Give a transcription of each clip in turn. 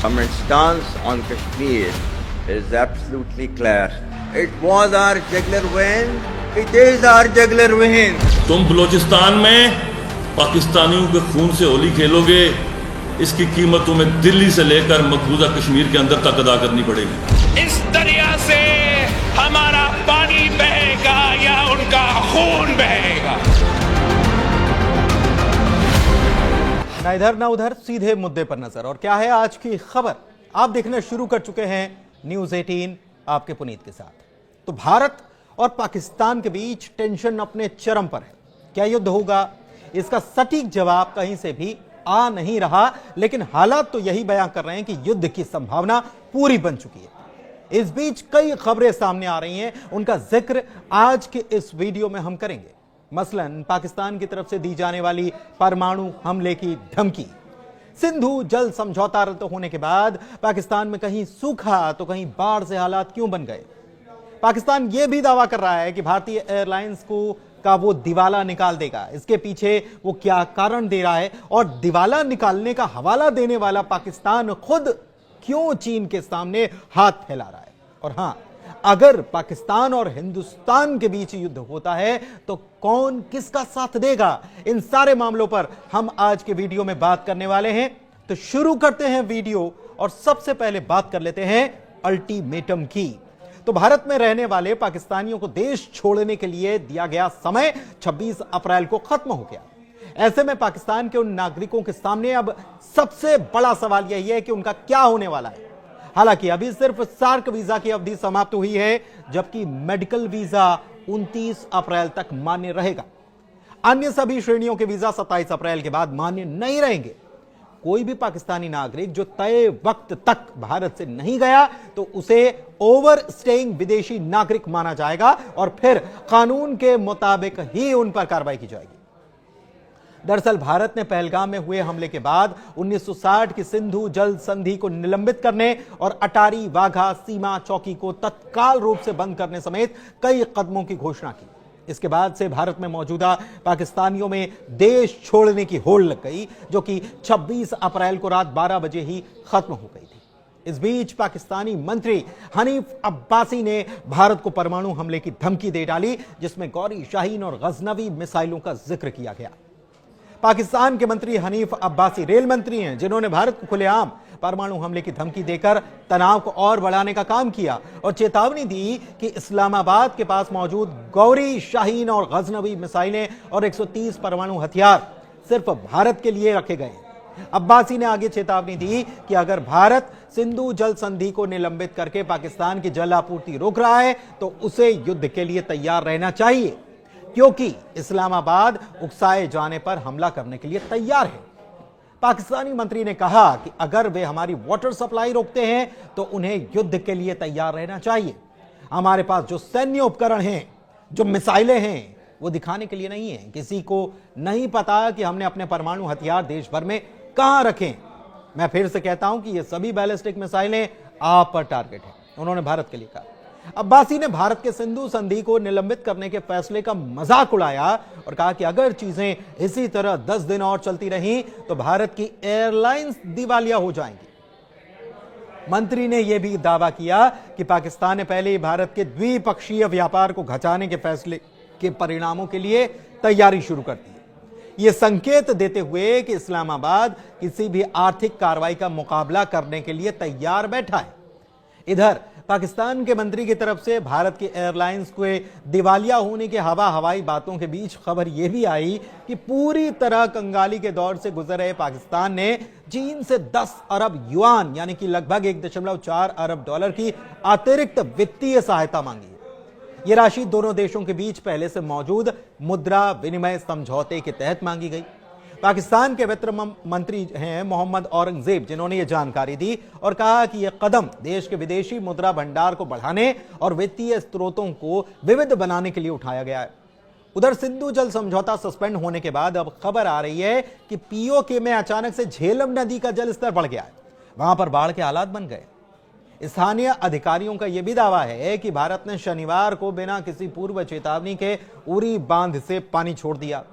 Our stance on Kashmir is absolutely clear. It was our jugular vein. It is our jugular vein. तुम बलोचिस्तान में पाकिस्तानियों के खून से होली खेलोगे, इसकी कीमत तुम्हें दिल्ली से लेकर मकबूजा कश्मीर के अंदर तक अदा करनी पड़ेगी। इस दरिया से हमारा पानी बहेगा या उनका खून बहेगा। ना इधर ना उधर, सीधे मुद्दे पर नजर। और क्या है आज की खबर, आप देखना शुरू कर चुके हैं न्यूज़ 18 आपके पुनीत के साथ। तो भारत और पाकिस्तान के बीच टेंशन अपने चरम पर है। क्या युद्ध होगा, इसका सटीक जवाब कहीं से भी आ नहीं रहा, लेकिन हालात तो यही बयां कर रहे हैं कि युद्ध की संभावना पूरी बन चुकी है। इस बीच कई खबरें सामने आ रही हैं, उनका जिक्र आज के इस वीडियो में हम करेंगे। मसलन पाकिस्तान की तरफ से दी जाने वाली परमाणु हमले की धमकी, सिंधु जल समझौता रद्द होने के बाद पाकिस्तान में कहीं सूखा तो कहीं बाढ़ से हालात क्यों बन गए। पाकिस्तान यह भी दावा कर रहा है कि भारतीय एयरलाइंस का वो दिवाला निकाल देगा। इसके पीछे वो क्या कारण दे रहा है, और दिवाला निकालने का हवाला देने वाला पाकिस्तान खुद क्यों चीन के सामने हाथ फैला रहा है। और हां, अगर पाकिस्तान और हिंदुस्तान के बीच युद्ध होता है तो कौन किसका साथ देगा, इन सारे मामलों पर हम आज के वीडियो में बात करने वाले हैं। तो शुरू करते हैं वीडियो, और सबसे पहले बात कर लेते हैं अल्टीमेटम की। तो भारत में रहने वाले पाकिस्तानियों को देश छोड़ने के लिए दिया गया समय 26 अप्रैल को खत्म हो गया। ऐसे में पाकिस्तान के उन नागरिकों के सामने अब सबसे बड़ा सवाल यही है कि उनका क्या होने वाला है। हालांकि अभी सिर्फ सार्क वीजा की अवधि समाप्त हुई है, जबकि मेडिकल वीजा 29 अप्रैल तक मान्य रहेगा। अन्य सभी श्रेणियों के वीजा 27 अप्रैल के बाद मान्य नहीं रहेंगे। कोई भी पाकिस्तानी नागरिक जो तय वक्त तक भारत से नहीं गया तो उसे ओवर स्टेइंग विदेशी नागरिक माना जाएगा, और फिर कानून के मुताबिक ही उन पर कार्रवाई की जाएगी। दरअसल भारत ने पहलगाम में हुए हमले के बाद 1960 की सिंधु जल संधि को निलंबित करने और अटारी वाघा सीमा चौकी को तत्काल रूप से बंद करने समेत कई कदमों की घोषणा की। इसके बाद से भारत में मौजूदा पाकिस्तानियों में देश छोड़ने की होड़ लग गई, जो कि 26 अप्रैल को रात 12 बजे ही खत्म हो गई थी। इस बीच पाकिस्तानी मंत्री हनीफ अब्बासी ने भारत को परमाणु हमले की धमकी दे डाली, जिसमें गौरी शाहीन और गजनवी मिसाइलों का जिक्र किया गया। पाकिस्तान के मंत्री हनीफ अब्बासी रेल मंत्री हैं, जिन्होंने भारत को खुलेआम परमाणु हमले की धमकी देकर तनाव को और बढ़ाने का काम किया और चेतावनी दी कि इस्लामाबाद के पास मौजूद गौरी शाहीन और गजनवी मिसाइलें और 130 परमाणु हथियार सिर्फ भारत के लिए रखे गए। अब्बासी ने आगे चेतावनी दी कि अगर भारत सिंधु जल संधि को निलंबित करके पाकिस्तान की जल आपूर्ति रोक रहा है तो उसे युद्ध के लिए तैयार रहना चाहिए, क्योंकि इस्लामाबाद उकसाए जाने पर हमला करने के लिए तैयार है। पाकिस्तानी मंत्री ने कहा कि अगर वे हमारी वाटर सप्लाई रोकते हैं तो उन्हें युद्ध के लिए तैयार रहना चाहिए। हमारे पास जो सैन्य उपकरण हैं, जो मिसाइलें हैं, वो दिखाने के लिए नहीं है। किसी को नहीं पता कि हमने अपने परमाणु हथियार देश भर में कहां रखें। मैं फिर से कहता हूं कि ये सभी बैलिस्टिक मिसाइलें आप पर टारगेट है, उन्होंने भारत के लिए कहा। अब्बासी ने भारत के सिंधु संधि को निलंबित करने के फैसले का मजाक उड़ाया और कहा कि अगर चीजें इसी तरह 10 दिन और चलती रहीं तो भारत की एयरलाइंस दिवालिया हो जाएंगी। मंत्री ने यह भी दावा किया कि पाकिस्तान ने पहले ही भारत के द्विपक्षीय व्यापार को घटाने के फैसले के परिणामों के लिए तैयारी शुरू कर दी है। यह संकेत देते हुए कि इस्लामाबाद किसी भी आर्थिक कार्रवाई का मुकाबला करने के लिए तैयार बैठा है। इधर पाकिस्तान के मंत्री की तरफ से भारत की एयरलाइंस के दिवालिया होने के हवाई बातों के बीच खबर यह भी आई कि पूरी तरह कंगाली के दौर से गुजर रहे पाकिस्तान ने चीन से 10 अरब युआन यानी कि लगभग 1.4 अरब डॉलर की अतिरिक्त वित्तीय सहायता मांगी है। यह राशि दोनों देशों के बीच पहले से मौजूद मुद्रा विनिमय समझौते के तहत मांगी गई। पाकिस्तान के वित्त मंत्री हैं मोहम्मद औरंगजेब, जिन्होंने यह जानकारी दी और कहा कि यह कदम देश के विदेशी मुद्रा भंडार को बढ़ाने और वित्तीय स्रोतों को विविध बनाने के लिए उठाया गया है। उधर सिंधु जल समझौता सस्पेंड होने के बाद अब खबर आ रही है कि पीओके में अचानक से झेलम नदी का जल स्तर बढ़ गया है, वहां पर बाढ़ के हालात बन गए। स्थानीय अधिकारियों का यह भी दावा है कि भारत ने शनिवार को बिना किसी पूर्व चेतावनी के उरी बांध से पानी छोड़ दिया।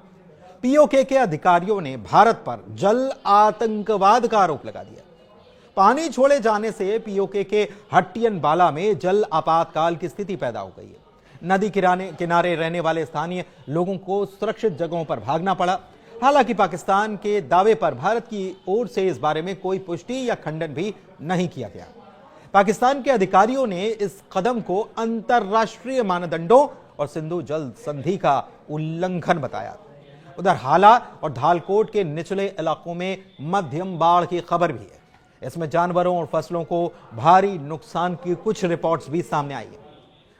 पीओके के अधिकारियों ने भारत पर जल आतंकवाद का आरोप लगा दिया। पानी छोड़े जाने से पीओके के हट्टियन बाला में जल आपातकाल की स्थिति पैदा हो गई है। नदी किनारे रहने वाले स्थानीय लोगों को सुरक्षित जगहों पर भागना पड़ा। हालांकि पाकिस्तान के दावे पर भारत की ओर से इस बारे में कोई पुष्टि या खंडन भी नहीं किया गया। पाकिस्तान के अधिकारियों ने इस कदम को अंतरराष्ट्रीय मानदंडों और सिंधु जल संधि का उल्लंघन बताया। उधर हाला और धालकोट के निचले इलाकों में मध्यम बाढ़ की खबर भी है। इसमें जानवरों और फसलों को भारी नुकसान की कुछ रिपोर्ट्स भी सामने आई है।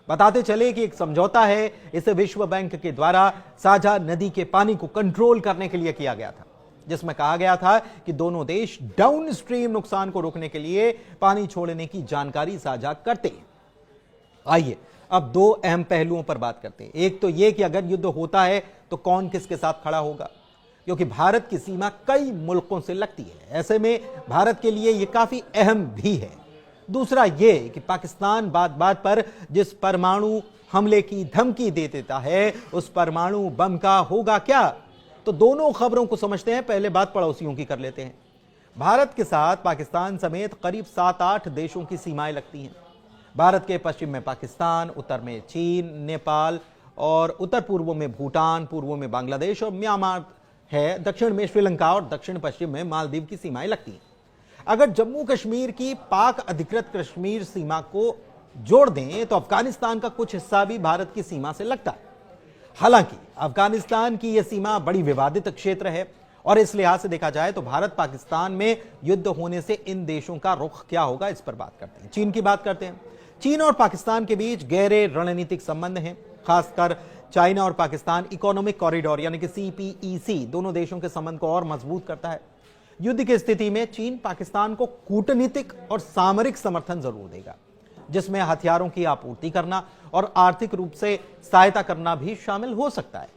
बताते चले कि एक समझौता है, इसे विश्व बैंक के द्वारा साझा नदी के पानी को कंट्रोल करने के लिए किया गया था, जिसमें कहा गया था कि दोनों देश डाउनस्ट्रीम नुकसान को रोकने के लिए पानी छोड़ने की जानकारी साझा करते हैं। आइए अब दो अहम पहलुओं पर बात करते हैं। एक तो यह कि अगर युद्ध होता है तो कौन किसके साथ खड़ा होगा, क्योंकि भारत की सीमा कई मुल्कों से लगती है। ऐसे में भारत के लिए यह काफी अहम भी है। दूसरा यह कि पाकिस्तान बात बात पर जिस परमाणु हमले की धमकी दे देता है, उस परमाणु बम का होगा क्या। तो दोनों खबरों को समझते हैं। पहले बात पड़ोसियों की कर लेते हैं। भारत के साथ पाकिस्तान समेत करीब 7-8 देशों की सीमाएं लगती हैं। भारत के पश्चिम में पाकिस्तान, उत्तर में चीन, नेपाल और उत्तर पूर्व में भूटान, पूर्व में बांग्लादेश और म्यांमार है। दक्षिण में श्रीलंका और दक्षिण पश्चिम में मालदीव की सीमाएं लगती हैं। अगर जम्मू कश्मीर की पाक अधिकृत कश्मीर सीमा को जोड़ दें तो अफगानिस्तान का कुछ हिस्सा भी भारत की सीमा से लगता है। हालांकि अफगानिस्तान की यह सीमा बड़ी विवादित क्षेत्र है और इस लिहाज से देखा जाए तो भारत पाकिस्तान में युद्ध होने से इन देशों का रुख क्या होगा, इस पर बात करते हैं। चीन की बात करते हैं। चीन और पाकिस्तान के बीच गहरे रणनीतिक संबंध हैं। खासकर चाइना और पाकिस्तान इकोनॉमिक कॉरिडोर यानी कि CPEC दोनों देशों के संबंध को और मजबूत करता है। युद्ध की स्थिति में चीन पाकिस्तान को कूटनीतिक और सामरिक समर्थन जरूर देगा, जिसमें हथियारों की आपूर्ति करना और आर्थिक रूप से सहायता करना भी शामिल हो सकता है।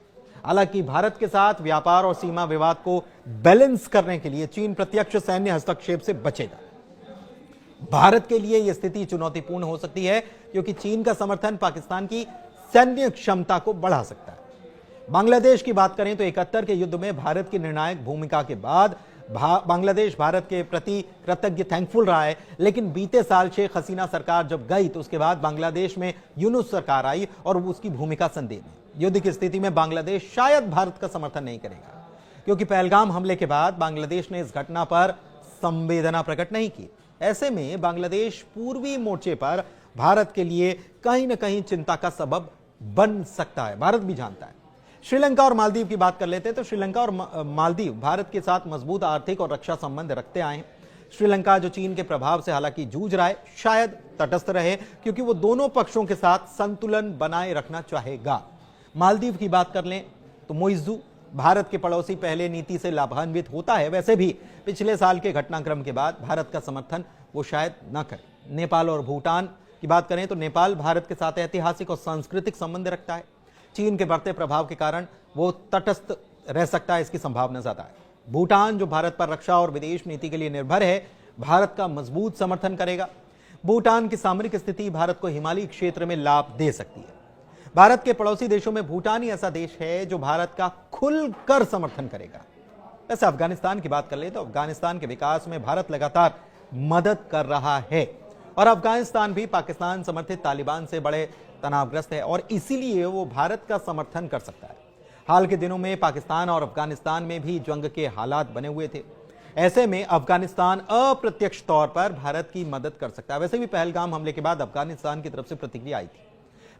हालांकि भारत के साथ व्यापार और सीमा विवाद को बैलेंस करने के लिए चीन प्रत्यक्ष सैन्य हस्तक्षेप से बचेगा। भारत के लिए यह स्थिति चुनौतीपूर्ण हो सकती है, क्योंकि चीन का समर्थन पाकिस्तान की सैन्य क्षमता को बढ़ा सकता है। बांग्लादेश की बात करें तो 71 के युद्ध में भारत की निर्णायक भूमिका के बाद बांग्लादेश भारत के प्रति कृतज्ञ थैंकफुल रहा है। लेकिन बीते साल शेख हसीना सरकार जब गई तो उसके बाद बांग्लादेश में यूनुस सरकार आई और उसकी भूमिका संदेह में। युद्ध की स्थिति में बांग्लादेश शायद भारत का समर्थन नहीं करेगा, क्योंकि पहलगाम हमले के बाद बांग्लादेश ने इस घटना पर संवेदना प्रकट नहीं की। ऐसे में बांग्लादेश पूर्वी मोर्चे पर भारत के लिए कहीं ना कहीं चिंता का सबब बन सकता है, भारत भी जानता है। श्रीलंका और मालदीव की बात कर लेते हैं तो श्रीलंका और मालदीव भारत के साथ मजबूत आर्थिक और रक्षा संबंध रखते आए हैं। श्रीलंका जो चीन के प्रभाव से हालांकि जूझ रहा है, शायद तटस्थ रहे, क्योंकि वो दोनों पक्षों के साथ संतुलन बनाए रखना चाहेगा। मालदीव की बात कर लें तो मुइज़्ज़ू भारत के पड़ोसी पहले नीति से लाभान्वित होता है। वैसे भी पिछले साल के घटनाक्रम के बाद भारत का समर्थन वो शायद न करे। नेपाल और भूटान की बात करें तो नेपाल भारत के साथ ऐतिहासिक और सांस्कृतिक संबंध रखता है। चीन के बढ़ते प्रभाव के कारण वो तटस्थ रह सकता है, इसकी संभावना ज्यादा है। भूटान जो भारत पर रक्षा और विदेश नीति के लिए निर्भर है, भारत का मजबूत समर्थन करेगा। भूटान की सामरिक स्थिति भारत को हिमालयी क्षेत्र में लाभ दे सकती है। भारत के पड़ोसी देशों में भूटान ही ऐसा देश है जो भारत का खुलकर समर्थन करेगा। वैसे अफगानिस्तान की बात कर ले तो अफगानिस्तान के विकास में भारत लगातार मदद कर रहा है और अफगानिस्तान भी पाकिस्तान समर्थित तालिबान से बड़े तनावग्रस्त है और इसीलिए वो भारत का समर्थन कर सकता है। हाल के दिनों में पाकिस्तान और अफगानिस्तान में भी जंग के हालात बने हुए थे। ऐसे में अफगानिस्तान अप्रत्यक्ष तौर पर भारत की मदद कर सकता है। वैसे भी पहलगाम हमले के बाद अफगानिस्तान की तरफ से प्रतिक्रिया आई थी।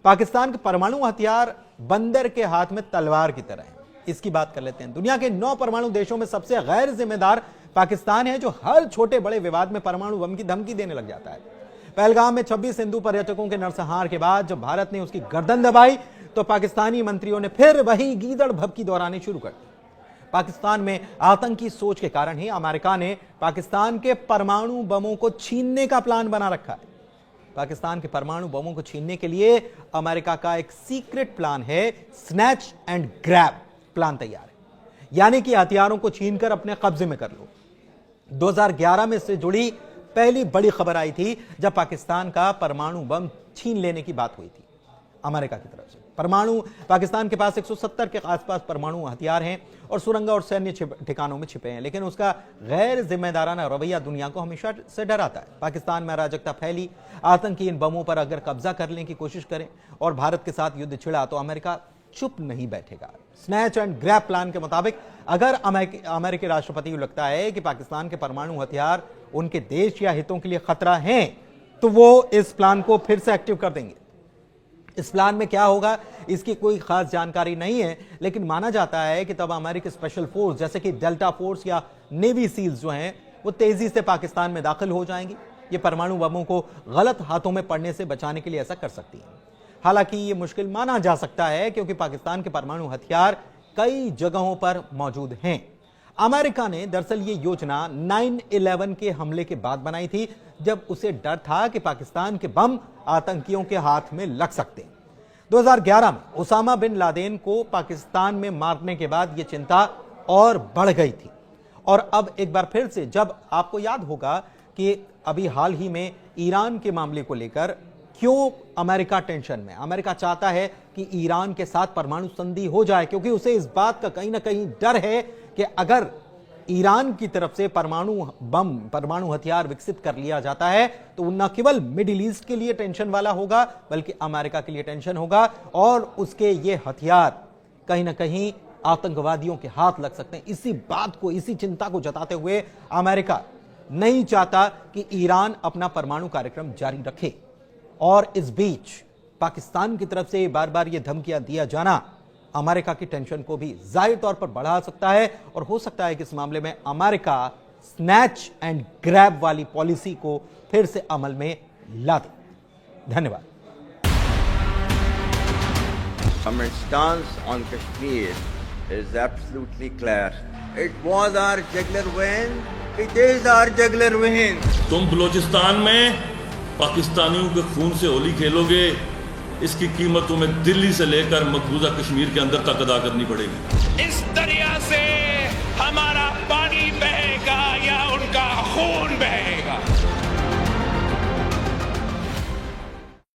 पाकिस्तान के परमाणु हथियार बंदर के हाथ में तलवार की तरह है, इसकी बात कर लेते हैं। दुनिया के 9 परमाणु देशों में सबसे गैर जिम्मेदार पाकिस्तान है, जो हर छोटे बड़े विवाद में परमाणु बम की धमकी देने लग जाता है। पहलगाम में 26 हिंदू पर्यटकों के नरसंहार के बाद जब भारत ने उसकी गर्दन दबाई तो पाकिस्तानी मंत्रियों ने फिर वही गीदड़ भभकी दोहरानी शुरू कर दी। पाकिस्तान में आतंकी सोच के कारण ही अमेरिका ने पाकिस्तान के परमाणु बमों को छीनने का प्लान बना रखा है। पाकिस्तान के परमाणु बमों को छीनने के लिए अमेरिका का एक सीक्रेट प्लान है, स्नैच एंड ग्रैब प्लान तैयार है, यानी कि हथियारों को छीनकर अपने कब्जे में कर लो। 2011 में इससे जुड़ी पहली बड़ी खबर आई थी जब पाकिस्तान का परमाणु बम छीन लेने की बात हुई थी अमेरिका की तरफ से। परमाणु पाकिस्तान के पास 170 के आसपास परमाणु हथियार हैं और सुरंग और सैन्य ठिकानों में छिपे हैं, लेकिन उसका गैर जिम्मेदाराना रवैया दुनिया को हमेशा से डराता है। पाकिस्तान में अराजकता फैली, आतंकी इन बमों पर अगर कब्जा करने की कोशिश करें और भारत के साथ युद्ध छिड़ा तो अमेरिका चुप नहीं बैठेगा। स्नैच एंड ग्रैब प्लान के मुताबिक अगर अमेरिकी राष्ट्रपति को लगता है कि पाकिस्तान के परमाणु हथियार उनके देश या हितों के लिए खतरा हैं, तो वो इस प्लान को फिर से एक्टिव कर देंगे। इस प्लान में क्या होगा इसकी कोई खास जानकारी नहीं है, लेकिन माना जाता है कि तब अमेरिकी स्पेशल फोर्स जैसे कि डेल्टा फोर्स या नेवी सील्स जो हैं वो तेजी से पाकिस्तान में दाखिल हो जाएंगी। ये परमाणु बमों को गलत हाथों में पड़ने से बचाने के लिए ऐसा कर सकती है। हालांकि ये मुश्किल माना जा सकता है क्योंकि पाकिस्तान के परमाणु हथियार कई जगहों पर मौजूद हैं। अमेरिका ने दरअसल ये योजना 9/11 के हमले के बाद बनाई थी, जब उसे डर था कि पाकिस्तान के बम आतंकियों के हाथ में लग सकते हैं। 2011 में उसामा बिन लादेन को पाकिस्तान में मारने के बाद यह चिंता और बढ़ गई थी। और अब एक बार फिर से, जब आपको याद होगा कि अभी हाल ही में ईरान के मामले को लेकर क्यों अमेरिका टेंशन में, अमेरिका चाहता है कि ईरान के साथ परमाणु संधि हो जाए क्योंकि उसे इस बात का कहीं ना कहीं डर है कि अगर ईरान की तरफ से परमाणु हथियार विकसित कर लिया जाता है तो न केवल मिडिल ईस्ट के लिए टेंशन वाला होगा बल्कि अमेरिका के लिए टेंशन होगा और उसके ये हथियार कहीं ना कहीं आतंकवादियों के हाथ लग सकते हैं। इसी बात को, इसी चिंता को जताते हुए अमेरिका नहीं चाहता कि ईरान अपना परमाणु कार्यक्रम जारी रखे। और इस बीच पाकिस्तान की तरफ से बार बार यह धमकियां दिया जाना अमेरिका की टेंशन को भी जाहिर तौर पर बढ़ा सकता है और हो सकता है कि इस मामले में अमेरिका स्नैच एंड ग्रैब वाली पॉलिसी को फिर से अमल में ला दे। धन्यवाद। Our stance on Kashmir is absolutely clear. It was our jugular vein. It is our jugular vein. तुम बलूचिस्तान में पाकिस्तानियों के खून से होली खेलोगे, इसकी कीमत तुम्हें दिल्ली से लेकर मकबूजा कश्मीर के अंदर तक अदा करनी पड़ेगी। इस दरिया से हमारा पानी बहेगा या उनका खून बहेगा।